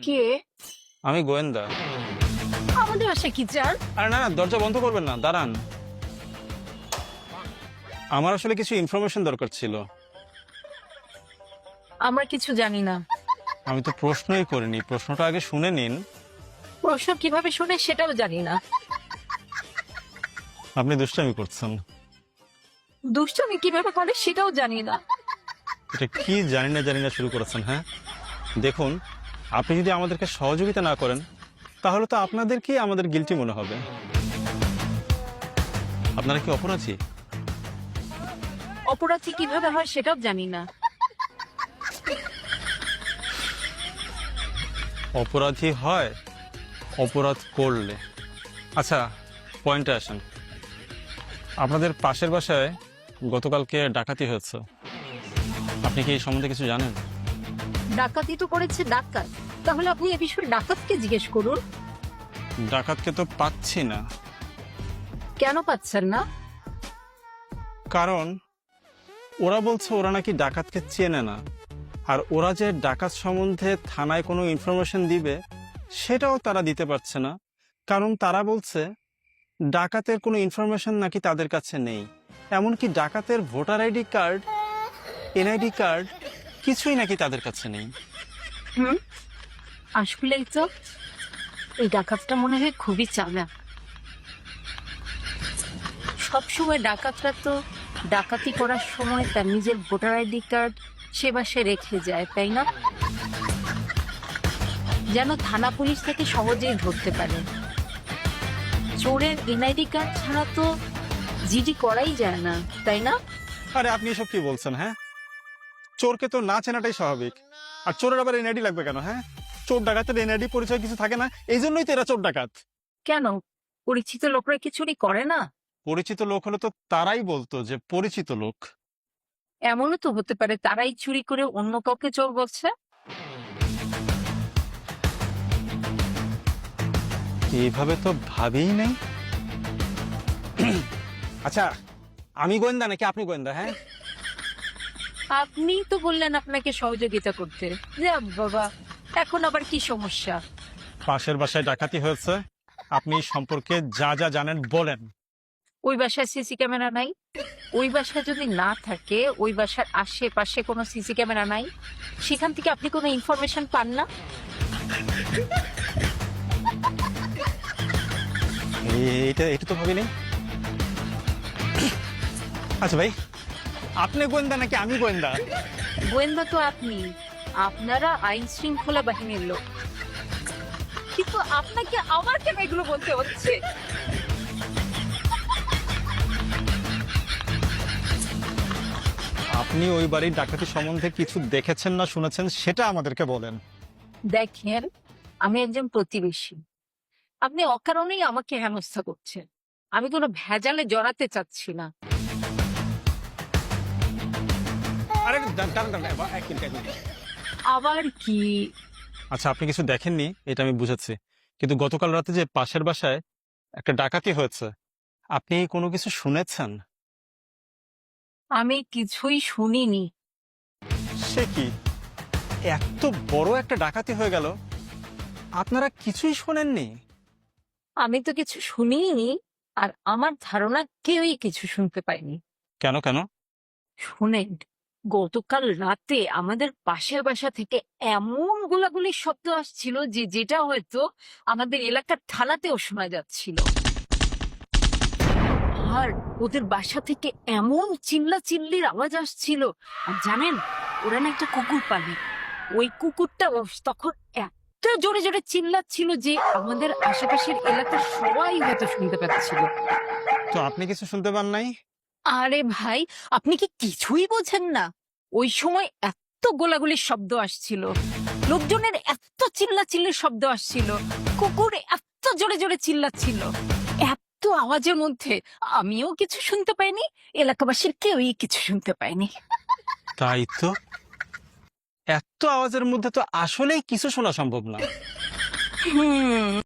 কে? আমি গোয়েন্দা। আমাদের বাসায় কি চান? আরে না না, দরজা বন্ধ করবেন না, দাঁড়ান। আমার আসলে কিছু ইনফরমেশন দরকার ছিল। আমরা কিছু জানি না। আমি তো প্রশ্নই করিনি, প্রশ্নটা আগে শুনে নিন। প্রশ্ন কিভাবে শুনে সেটাও জানি না। আপনি দুষ্টামি করছেন। দুষ্টুমি কিভাবে করে সেটাও জানি না। এটা কি জানি না শুরু করেছেন? হ্যাঁ দেখুন, আপনি যদি আমাদেরকে সহযোগিতা না করেন তাহলে তো আপনাদেরকেই আমাদের গিলটি মনে হবে। আপনারা কি অপরাধী? অপরাধী কিভাবে হয় সেটাও জানি না। অপরাধী হয় অপরাধ করলে। আচ্ছা, পয়েন্টে আসেন। আপনাদের পাশের বাসায় গতকালকে ডাকাতি হয়েছে, আপনি কি এই সম্বন্ধে কিছু জানেন? ডাকাতি তো করেছে ডাকাত, তাহলে আপনি এ বিষয়ে ডাকাতকে জিজ্ঞেস করুন। ডাকাতকে তো পাচ্ছি না। কেন পাচ্ছেন না? কারণ ওরা বলছে ওরা নাকি ডাকাতকে চেনে না, আর ওরা যে ডাকাত সম্বন্ধে থানায় কোনো ইনফরমেশন দিবে সেটাও তারা দিতে পারছে না। কারণ তারা বলছে ডাকাতের কোনো ইনফরমেশন নাকি তাদের কাছে নেই। এমনকি ডাকাতের voter ID card, NID card কিছুই নাকি তাদের কাছে নেই। আসলেই তো এই ডাকাতটা মনে হয় খুবই চালাক। সবসময় ডাকাতরা তো ডাকাতি করার সময় তার নিজের ভোটার আইডি কার্ড সে বাসায় রেখে যায়, তাই না? যেন থানা পুলিশ থেকে সহজেই ধরতে পারে। চোরের এনআইডি কার্ড ছাড়া তো জিডি করাই যায় না, তাই না? আরে আপনি এসব কি বলছেন? হ্যাঁ, চোরকে তো না চেনাটাই স্বাভাবিক। আর চোরের আবার এনআইডি লাগবে কেন? হ্যাঁ, চোর ডাকাতের এনআইডি পরিচয় কিছু থাকে না, এই জন্যই তো এরা চোর ডাকাত। কেন পরিচিত লোকরা কি চুরি করে না? পরিচিত লোক হলে তো তারাই বলতো যে পরিচিত লোক। এমনও তো হতে পারে তারাই চুরি করে অন্য কাউকে চোর বলছে। এইভাবে তো ভাবেই নাই। আচ্ছা, আমি গোয়েন্দা নাকি আপনি গোয়েন্দা? হ্যাঁ, আপনি তো বললেন আপনাকে সহযোগিতা করতে। যা বাবা, এখন আবার কি সমস্যা? পাশের বাসায় ডাকাতি হয়েছে, আপনি এই সম্পর্কে যা যা জানেন বলেন। ওই বাসায় সিসি ক্যামেরা নাই? ওই বাসায় যদি না থাকে, ওই বাসার আশেপাশে কোনো সিসি ক্যামেরা নাই, সেখান থেকে আপনি কোনো ইনফরমেশন পান না? এটা এটা তো ভাবিনি। আচ্ছা ভাই, আপনি গোয়েন্দা নাকি আমি গোয়েন্দা? গোয়েন্দা তো আপনি, আপনারা আইন শৃঙ্খলা বাহিনীর লোক, কিন্তু আপনাকে আমার কেন এগুলো বলতে হচ্ছে? আপনি ওই বাড়ির ডাকাতি সম্বন্ধে কিছু দেখেছেন না শুনেছেন সেটা আমাদেরকে বলেন। দেখেন, আমি একজন প্রতিবেশী। আপনি অকারণেই আমাকে হেনস্থা করছেন। আমি কোনো ভেজালে জড়াতে চাচ্ছি না। আরে দাঁড়ান দাঁড়ান, এক মিনিট এক মিনিট। আবার কি? আচ্ছা, আপনি কিছু দেখেননি এটা আমি বুঝেছি, কিন্তু গতকাল রাতে যে পাশের বাসায় একটা ডাকাতি হয়েছে, আপনি কোনো কিছু শুনেছেন? আমি কিছুই শুনিনি। সে কি, এত বড় একটা ডাকাতি হয়ে গেল, আপনারা কিছুই শোনেননি? আমি তো কিছু শুনিনি, আর আমার ধারণা কেউই কিছু শুনতে পায়নি। কেন কেন? শুনেন, গতকাল রাতে আমাদের পাশের বাসা থেকে এমন গোলাগুলির শব্দ আসছিল যেটা হয়তো আমাদের এলাকার থানাতেও শোনা যাচ্ছিল। আর ওদের বাসা থেকে এমন চিল্লাচিল্লির আওয়াজ আসছিল। আর জানেন, ওরা না একটা কুকুর পালে। ওই কুকুরটা তখন এত জোরে জোরে চিল্লাচ্ছিল যে আমাদের আশেপাশের এলাকার সবাই হয়তো শুনতে পাচ্ছিল। তো আপনি কিছু শুনতে পান নাই? আরে ভাই, আপনি কি কিছুই বোঝেন না? ওই সময় এত গোলাগুলির শব্দ আসছিল, লোকজনের এত চিল্লাচিল্লির শব্দ আসছিল, কুকুর এত জোরে জোরে চিল্লাচ্ছিল। এত আওয়াজের মধ্যে আমিও কিছু শুনতে পাইনি, এলাকাবাসীর কেউই কিছু শুনতে পায়নি। তাই তো, এত আওয়াজের মধ্যে তো আসলেই কিছু শোনা সম্ভব না। হুম